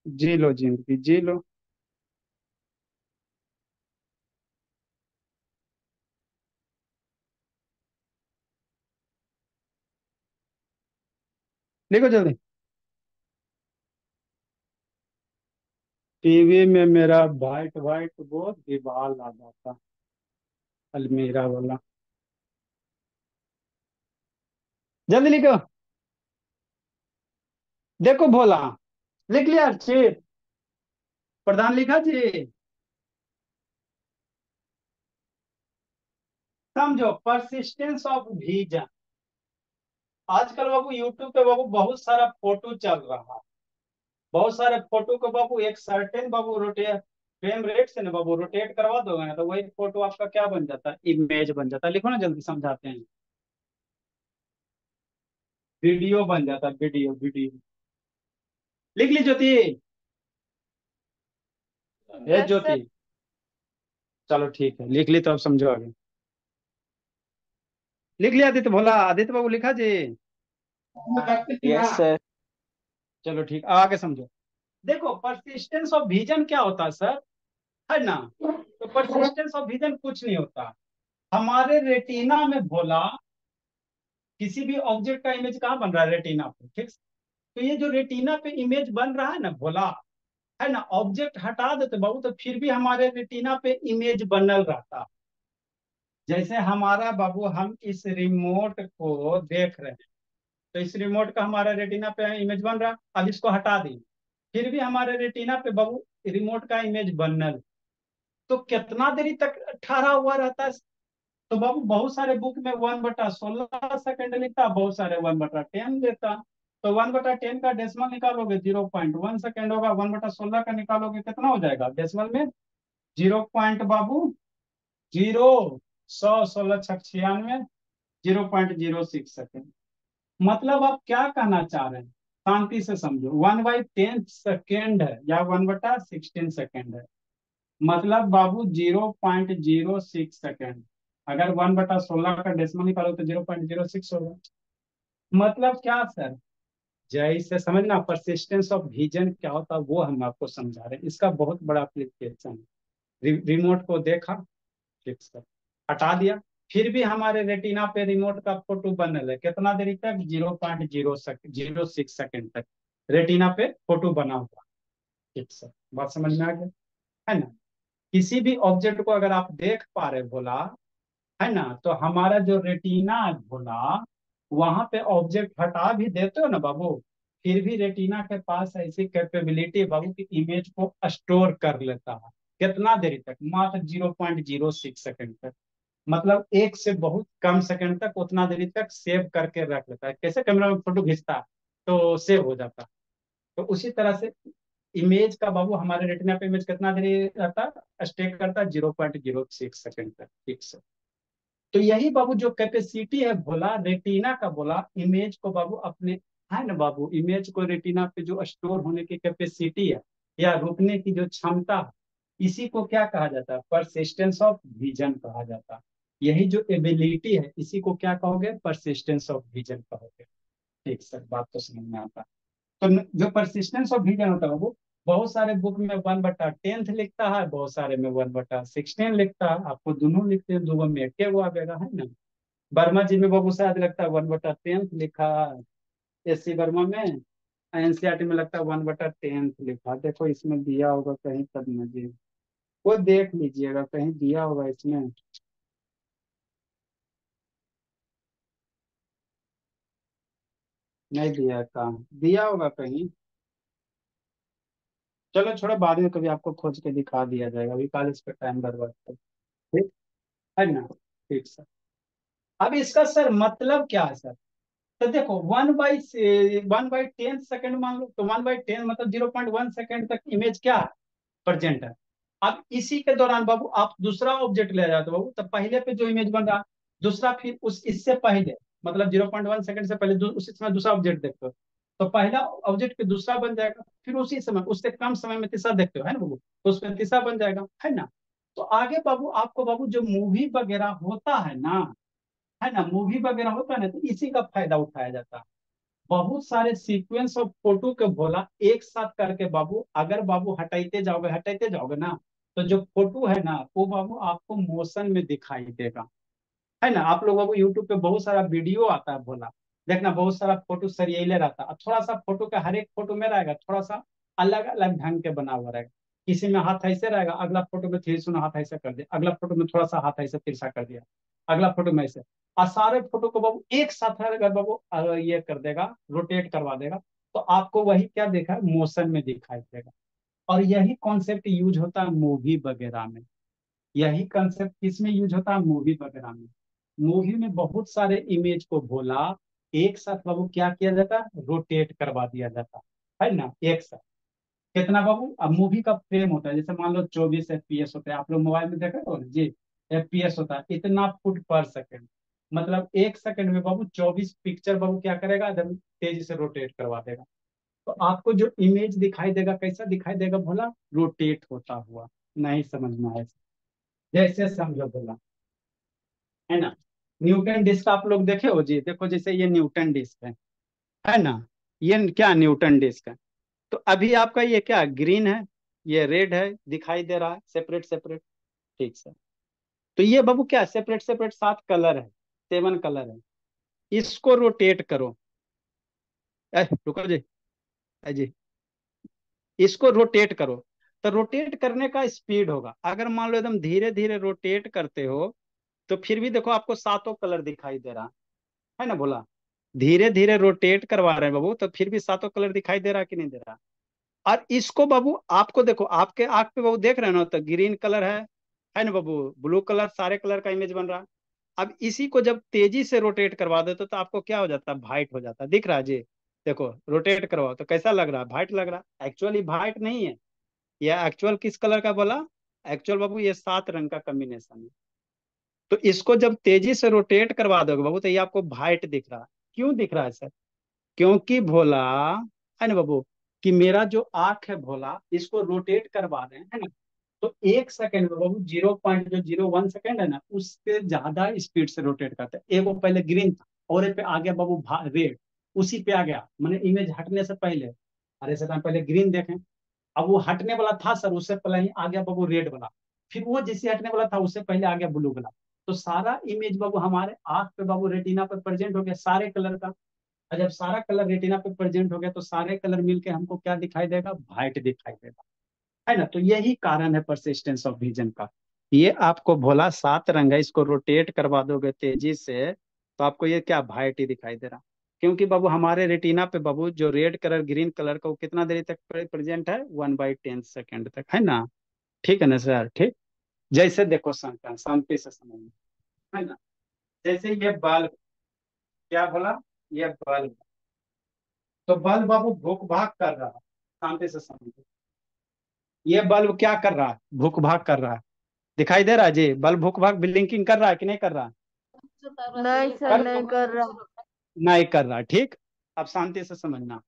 जी लो जिंदगी, जी लो। लिखो जल्दी। टीवी में मेरा वाइट वाइट वो दीवार आ जाता, अलमीरा वाला। जल्दी लिखो। देखो भोला, लिख लिया अर्चित? प्रधान लिखा जी? समझो, परसिस्टेंस ऑफ विजन। आजकल बाबू यूट्यूब पे बाबू बहुत सारा फोटो चल रहा है। बहुत सारे फोटो को बाबू एक सर्टेन बाबू रोटेट फ्रेम रेट से ना बाबू रोटेट करवा दोगे ना, तो वही फोटो आपका क्या बन जाता है? इमेज बन जाता है। लिखो ना, जल्दी समझाते हैं। वीडियो बन जाता है, वीडियो वीडियो। लिख ली ज्योति? ये यस ज्योति, सर। चलो ठीक है, लिख ली तो अब समझो आगे। लिख लिया आदित्य? भोला आदित्य बाबू लिखा जी? Yes sir. चलो ठीक, आगे समझो। देखो, परसिस्टेंस ऑफ विजन क्या होता है सर, है ना? तो परसिस्टेंस ऑफ विजन कुछ नहीं होता। हमारे रेटिना में भोला किसी भी ऑब्जेक्ट का इमेज कहाँ बन रहा है? रेटिना पे, ठीक। तो ये जो रेटिना पे इमेज बन रहा है ना भोला, है ना, ऑब्जेक्ट हटा देते बाबू तो फिर भी हमारे रेटिना पे इमेज बनल रहता। जैसे हमारा बाबू, हम इस रिमोट को देख रहे हैं, तो इस रिमोट का हमारा रेटिना पे इमेज बन रहा। अब इसको हटा दी, फिर भी हमारे रेटिना पे बाबू रिमोट का इमेज बनल। तो कितना देरी तक ठहरा हुआ रहता है? तो बाबू बहुत सारे बुक में 1/16 सेकंड लिखता, बहुत सारे 1/10 देता। तो 1/10 का डेसिमल निकालोगे 0.1 सेकंड होगा, 1/16 का निकालोगे कितना हो जाएगा डेसिमल में? 0.16 0.06 सेकंड। मतलब आप क्या कहना चाह रहे हैं? शांति से समझो, 1/10 सेकेंड है या 1/16 सेकेंड है? मतलब बाबू 0.06 सेकेंड। अगर 1/16 का डेसिमल निकालो तो 0.06 होगा। मतलब क्या सर? जैसे समझना, परसिस्टेंस ऑफ विजन क्या होता है वो हम आपको समझा रहे हैं। इसका बहुत बड़ा एप्लीकेशन है। रिमोट को देखा, ठीक सर, हटा दिया, फिर भी हमारे रेटिना पे रिमोट का फोटो बनल है। कितना देरी तक? 0.06 सेकेंड तक रेटिना पे फोटो बना हुआ। ठीक सर, बात समझ में आ गया, है ना? किसी भी ऑब्जेक्ट को अगर आप देख पा रहे भोला, है ना, तो हमारा जो रेटिना है भोला, वहां पे ऑब्जेक्ट हटा भी देते हो ना बाबू, फिर भी रेटिना के पास ऐसी कैपेबिलिटी है बाबू कि इमेज को स्टोर कर लेता है। कितना देरी तक? मात्र 0.06 सेकेंड तक। मतलब एक से बहुत कम सेकंड तक उतना देरी तक सेव करके रख लेता है। कैसे कैमरा में फोटो खींचता है तो सेव हो जाता है, तो उसी तरह से इमेज का बाबू हमारे रेटिना पे इमेज कितना देरी रहता है? स्टे करता है 0.06 सेकेंड तक, ठीक से। तो यही बाबू जो कैपेसिटी है बोला रेटिना का, बोला इमेज को बाबू अपने, है ना बाबू, इमेज को रेटिना पे जो स्टोर होने की कैपेसिटी है या रुकने की जो क्षमता है, इसी को क्या कहा जाता है? परसिस्टेंस ऑफ विजन कहा जाता है। यही जो एबिलिटी है इसी को क्या कहोगे? परसिस्टेंस ऑफ विजन कहोगे। ठीक सर, बात तो समझ में आता है। तो जो परसिस्टेंस ऑफ विजन होता है वो बहुत सारे बुक में 1/10 लिखता है, बहुत सारे में 1/16 लिखता है। आपको दोनों लिखते हैं, दोनों में एक वो आएगा, है ना? वर्मा जी में बाबू शायद लगता है 1/10 लिखा है, एससी वर्मा में। एनसीईआरटी में लगता है 1/10 लिखा। देखो इसमें दिया होगा कहीं तब न जी, वो देख लीजिएगा कहीं दिया होगा इसमें। नहीं दिया है, कहाँ दिया होगा कहीं? चलो छोड़ो, बाद में कभी आपको खोज के दिखा दिया जाएगा, अभी कल इस पर टाइम बर्बाद कर, ठीक है ना? ठीक सर। अब इसका सर मतलब क्या है सर? तो देखो 1/10 सेकेंड मान लो, तो 1/10 मतलब 0.1 सेकेंड तक इमेज क्या है? प्रेजेंट है। अब इसी के दौरान बाबू आप दूसरा ऑब्जेक्ट ले जाते हो बाबू, तो पहले पे जो इमेज बन रहा, दूसरा फिर उस इससे पहले, मतलब 0.1 सेकेंड से पहले उसी समय दूसरा ऑब्जेक्ट देखते हो, तो पहला ऑब्जेक्ट पे दूसरा बन जाएगा, फिर उसी समय उससे कम समय में तीसरा देखते हो, है ना बाबू, तो उसमें तीसरा बन जाएगा, है ना? तो आगे बाबू आपको बाबू जो मूवी वगैरह होता है ना, है ना, मूवी वगैरह होता है ना, तो इसी का फायदा उठाया जाता है। बहुत सारे सीक्वेंस ऑफ फोटो के बोला एक साथ करके बाबू, अगर बाबू हटाते जाओगे ना, तो जो फोटो है ना वो बाबू आपको मोशन में दिखाई देगा, है ना? आप लोग बाबू यूट्यूब पे बहुत सारा वीडियो आता है बोला, देखना बहुत सारा फोटो सरियले रहता है, थोड़ा सा फोटो का हर एक फोटो में रहेगा थोड़ा सा अलग अलग ढंग के बना हुआ रहेगा। किसी में हाथ ऐसे रहेगा, अगला फोटो में फिर सुना हाथ ऐसा कर दिया, अगला फोटो में थोड़ा सा हाथ ऐसे तिरछा कर दिया, अगला फोटो में ऐसे। और सारे फोटो को बाबू एक साथ अगर बाबू ये कर देगा, रोटेट करवा देगा, तो आपको वही क्या देखा, मोशन में दिखाई देगा। और यही कॉन्सेप्ट यूज होता है मूवी वगैरह में। यही कंसेप्ट किसमें यूज होता है, मूवी वगैरह में। मूवी में बहुत सारे इमेज को बोला एक साथ बाबू क्या किया जाता है, रोटेट करवा दिया जाता है ना, एक साथ। कितना बाबू, अब मूवी का फ्रेम होता है, जैसे मान लो 24 FPS होता है, आप लोग मोबाइल में देखा हो ना जी, FPS होता है इतना फुट पर सेकंड। मतलब 1 सेकंड में बाबू 24 पिक्चर बाबू क्या करेगा, एकदम तेजी से रोटेट करवा देगा। तो आपको जो इमेज दिखाई देगा कैसा दिखाई देगा भोला, रोटेट होता हुआ। नहीं समझना है, जैसे समझो बोला, है ना। न्यूटन डिस्क आप लोग देखे हो जी, देखो जैसे ये न्यूटन डिस्क है ना, ये क्या न्यूटन डिस्क है। तो अभी आपका ये क्या ग्रीन है, ये रेड है, दिखाई दे रहा है सेपरेट सेपरेट, ठीक से। तो ये बाबू क्या सेपरेट सेपरेट 7 कलर है, 7 कलर है। इसको रोटेट करो, रुको जी, जी, इसको रोटेट करो। तो रोटेट करने का स्पीड होगा, अगर मान लो एकदम धीरे धीरे रोटेट करते हो तो फिर भी देखो आपको 7 कलर दिखाई दे रहा है ना बोला। धीरे धीरे रोटेट करवा रहे हैं बाबू तो फिर भी 7 कलर दिखाई दे रहा कि नहीं दे रहा। और इसको बाबू आपको देखो, आपके आंख पे बाबू देख रहे हो ना, तो ग्रीन कलर है ना बाबू, ब्लू कलर, सारे कलर का इमेज बन रहा है। अब इसी को जब तेजी से रोटेट करवा दो तो आपको क्या हो जाता है, वाइट हो जाता है, दिख रहा है जी। देखो रोटेट करवाओ तो कैसा लग रहा है, वाइट लग रहा है, एक्चुअली वाइट नहीं है। यह एक्चुअल किस कलर का बोला, एक्चुअल बाबू ये 7 रंग का कॉम्बिनेशन है। तो इसको जब तेजी से रोटेट करवा दोगे बाबू तो ये आपको वाइट दिख रहा है। क्यों दिख रहा है सर, क्योंकि भोला, है ना बाबू, कि मेरा जो आंख है भोला इसको रोटेट करवा रहे हैं, है ना। तो 1 सेकंड में बाबू 0.001 सेकंड है ना, उससे ज्यादा स्पीड से रोटेट करता है। एक वो पहले ग्रीन था और एक पे आ गया बाबू रेड, उसी पे आ गया, मैंने इमेज हटने से पहले, अरे सर पहले ग्रीन देखें, अब वो हटने वाला था सर, उससे पहले ही आ गया बाबू रेड वाला, फिर वो जैसे हटने वाला था उससे पहले आ गया ब्लू वाला। तो सारा इमेज बाबू हमारे आंख पे बाबू रेटिना पे प्रेजेंट हो गया सारे कलर का। और जब सारा कलर रेटिना पे प्रेजेंट हो गया तो सारे कलर मिलके हमको क्या दिखाई देगा, व्हाइट दिखाई देगा, है ना। तो यही कारण है परसिस्टेंस ऑफ विजन का। ये आपको भोला 7 रंग है, इसको रोटेट करवा दोगे तेजी से तो आपको ये क्या व्हाइट ही दिखाई दे रहा। क्योंकि बाबू हमारे रेटिना पे बाबू जो रेड कलर ग्रीन कलर का वो कितना देर तक प्रेजेंट है, 1/10 सेकेंड तक, है ना। ठीक है ना सर, ठीक। जैसे देखो शांति शांति से समझना, है ना। जैसे ये बल्ब, क्या बोला, ये बल्ब, तो बल्ब बाबू भूख भाग कर रहा है, शांति से समझो। ये बल्ब क्या कर रहा है, भूख भाग कर रहा है, दिखाई दे रहा है जी। बल्ब भूख भाग ब्लिंकिंग कर रहा है कि नहीं कर रहा, नहीं सर, कर नहीं कर रहा। नहीं कर रहा, ठीक। अब शांति से समझना,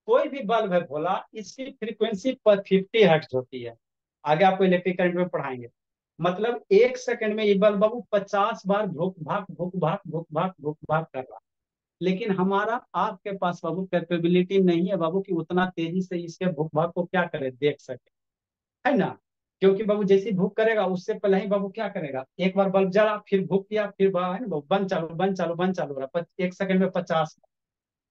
कोई भी बल्ब है बोला इसकी फ्रीक्वेंसी पर 50 हर्ट्ज होती है। आगे आपको इलेक्ट्रिक करंट में पढ़ाएंगे। मतलब 1 सेकंड में ये बल्ब बाबू 50 बार भूख भाग भूख भाग भूख भाग भूख भाग कर रहा है। लेकिन हमारा आपके पास बाबू कैपेबिलिटी नहीं है बाबू कि उतना तेजी से इसके भूख भाग को क्या करे, देख सके, है ना। क्योंकि बाबू जैसी भूख करेगा उससे पहले ही बाबू क्या करेगा, एक बार बल्ब जला फिर भूख किया फिर है ना बंद चालू बंद चालू बंद चालू हो रहा 1 सेकंड में 50,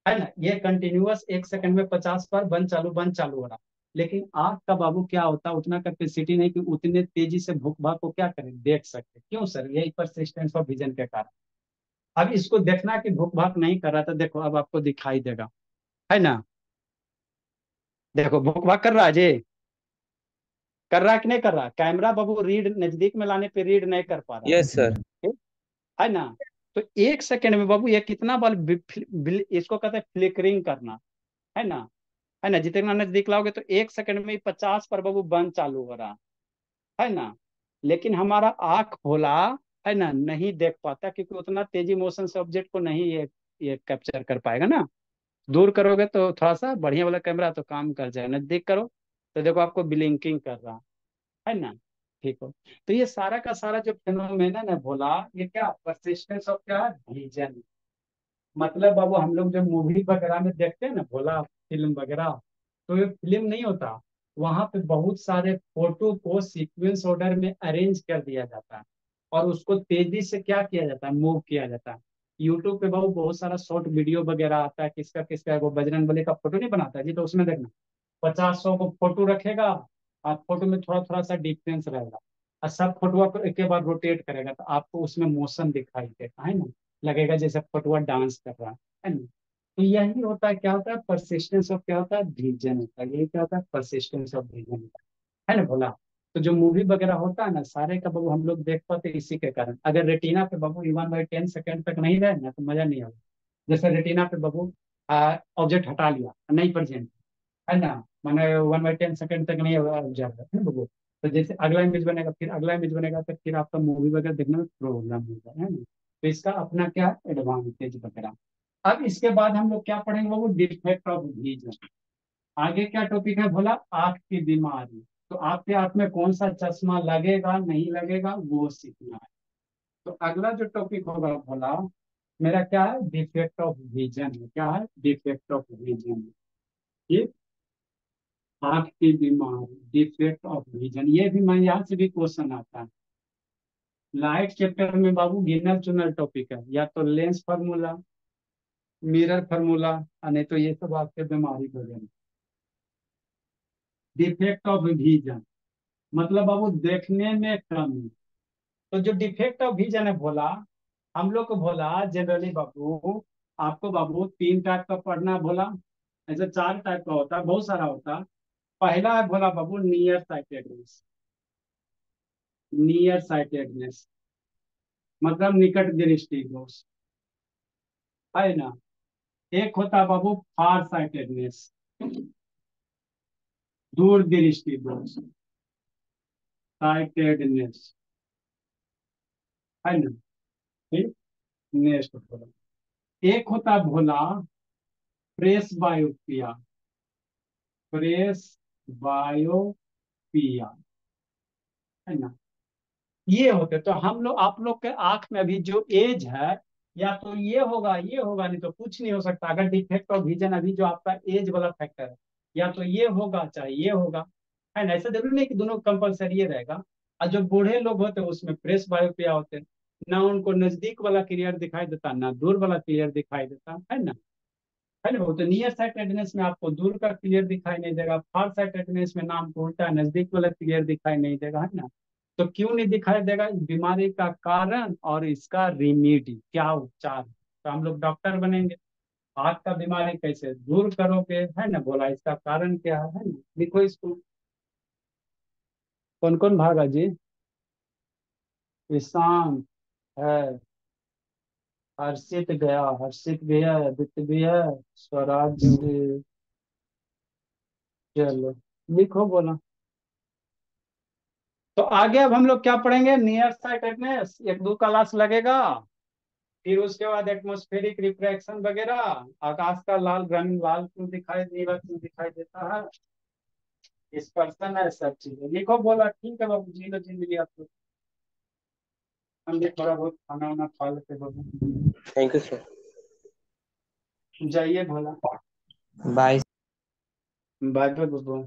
है ना। ये कंटिन्यूअस 1 सेकंड में 50 बार बंद चालू हो रहा। लेकिन आग का बाबू क्या होता है, उतना कैपेसिटी नहीं कि उतने तेजी से भूख भाग को क्या करें, देख सकते। क्यों सर, यही परसिस्टेंस ऑफ विजन के कारण। अब इसको देखना कि भूख भाग नहीं कर रहा था, देखो अब आपको दिखाई देगा, है ना। देखो भूख भाग कर रहा है जी, कर रहा है कि नहीं कर रहा, कैमरा बाबू रीड नजदीक में लाने पे रीड नहीं कर पा रहा, यस सर। ठीक? है ना। तो 1 सेकंड में बाबू ये कितना बार इसको कहते हैं फ्लिकरिंग करना, है ना। है ना, जितना नजदीक लाओगे तो 1 सेकंड में 50 पर बाबू बंद चालू हो रहा है ना। लेकिन हमारा आंख भोला, है ना, नहीं देख पाता क्योंकि उतना तेजी मोशन से ऑब्जेक्ट को नहीं ये कैप्चर कर पाएगा ना। दूर करोगे तो थोड़ा सा बढ़िया वाला कैमरा तो काम कर जाएगा, नजदीक करो तो देखो आपको ब्लिंकिंग कर रहा है ना। ठीक हो। तो ये सारा का सारा जो फिनोमेना है ना भोला, ये क्या परसिस्टेंस ऑफ क्या विजन। मतलब बाबू हम लोग जब मूवी वगैरह में देखते हैं ना भोला, फिल्म वगैरह, तो ये फिल्म नहीं होता, वहां पे बहुत सारे फोटो को सीक्वेंस ऑर्डर में अरेंज कर दिया जाता है और उसको तेजी से क्या किया जाता है, मूव किया जाता है। यूट्यूब पे बाबू बहुत सारा शॉर्ट वीडियो वगैरह आता है, किसका किसका वो बजरंग बली का फोटो नहीं बनाता है जी, तो उसमें देखना 50-100 को फोटो रखेगा आप फोटो में थोड़ा थोड़ा सा डिफरेंस रहेगा, और सब फोटो को एक के बाद रोटेट करेगा तो आपको उसमें मोशन दिखाई देगा, है ना, लगेगा जैसे फोटो डांस कर रहा है ना। तो यही होता है, क्या होता है, परसिस्टेंस ऑफ, क्या होता है, विजन होता है, यही क्या होता है, परसिस्टेंस ऑफ विजन होता है ना बोला। तो जो मूवी वगैरह होता है ना सारे का बाबू हम लोग देख पाते हैं इसी के कारण। अगर रेटिना पे बाबू 1/10 सेकंड तक नहीं रहे ना तो मजा नहीं आएगा। जैसे रेटिना पे बाबू ऑब्जेक्ट हटा लिया, नहीं प्रेजेंट, है ना, माने 1/10 सेकंड तक नहीं ऑब्जर्व है ना बाबू। तो जैसे अगला इमेज बनेगा, फिर अगला इमेज बनेगा, तो फिर आपका मूवी वगैरह देखने में प्रॉब्लम होगा, है ना। तो इसका अपना क्या एडवांटेज वगैरह। अब इसके बाद हम लोग क्या पढ़ेंगे बाबू, डिफेक्ट ऑफ विजन। आगे क्या टॉपिक है बोला, आंख की बीमारी। तो आपके आंख में कौन सा चश्मा लगेगा नहीं लगेगा वो सीखना है। तो अगला जो टॉपिक होगा बोला मेरा क्या है, डिफेक्ट ऑफ विजन है। क्या है, डिफेक्ट ऑफ विजन। ये आंख की बीमारी, डिफेक्ट ऑफ विजन, ये भी मैं यहाँ से भी क्वेश्चन आता है। लाइट चैप्टर में बाबू गिनल चुनल टॉपिक है, या तो लेंस फार्मूला, मिरर फार्मूला, नहीं तो ये सब आपके बीमारी वगैरह। डिफेक्ट ऑफ विजन मतलब बाबू देखने में कमी। तो जो डिफेक्ट ऑफ विजन है बोला, हम लोग को बोला जनरली बाबू, आपको बाबू 3 टाइप का पढ़ना बोला, ऐसे 4 टाइप का होता है, बहुत सारा होता है। पहला है बोला बाबू नियर साइटेडनेस। नियर साइटेडनेस मतलब निकट दृष्टि दोष, है ना। एक होता है बाबू फार साइटेडनेस, दूर दृष्टि दोष, साइटेडनेस, है ना। ठीक, नेक्स्ट बोला, एक होता है भोला प्रेस बायोपिया। प्रेस बायोपिया, है ना। ये होते तो हम लोग, आप लोग के आंख में अभी जो एज है, या तो ये होगा, नहीं तो कुछ नहीं हो सकता। अगर डिफेक्ट ऑफ विजन अभी जो आपका एज वाला फैक्टर है, या तो ये होगा चाहे ये होगा, है ना। ऐसा जरूरी नहीं कि दोनों कंपलसरी ये रहेगा। और जो बूढ़े लोग होते हैं उसमें प्रेस बायोपिया होते हैं, ना उनको नजदीक वाला क्लियर दिखाई देता ना दूर वाला क्लियर दिखाई देता, है ना। है ना। तो नियर साइटेडनेस में आपको दूर का क्लियर दिखाई नहीं देगा, फार साइटेडनेस में नाम को उल्टा नजदीक वाला क्लियर दिखाई नहीं देगा, है ना। तो क्यों नहीं दिखाई देगा, इस बीमारी का कारण और इसका रेमेडी, क्या उपचार। तो हम लोग डॉक्टर बनेंगे, आंख का बीमारी कैसे दूर करोगे, है ना बोला, इसका कारण क्या है ना, लिखो इसको। कौन कौन भागा जी, ईशान है, हर्षित गया, हर्षित गया, आदित्य गया, स्वराज से, चलो लिखो बोला। तो आगे अब हम लोग क्या पढ़ेंगे, नियर साइटेडनेस, 1-2 क्लास लगेगा। फिर उसके बाद एटमॉस्फेरिक रिफ्रैक्शन वगैरह, आकाश का लाल रंग लाल क्यों दिखाई, नीला क्यों दिखाई देता है, इस पर्सन है, सब चीजें लिखो बोला। ठीक है बाबू, जी लो जिंदगी आप लोग, हम भी थोड़ा बहुत खाना वाना खा लेते बाबू। Thank you sir. जाइए भोला, बाय। बाय बाय बाबू।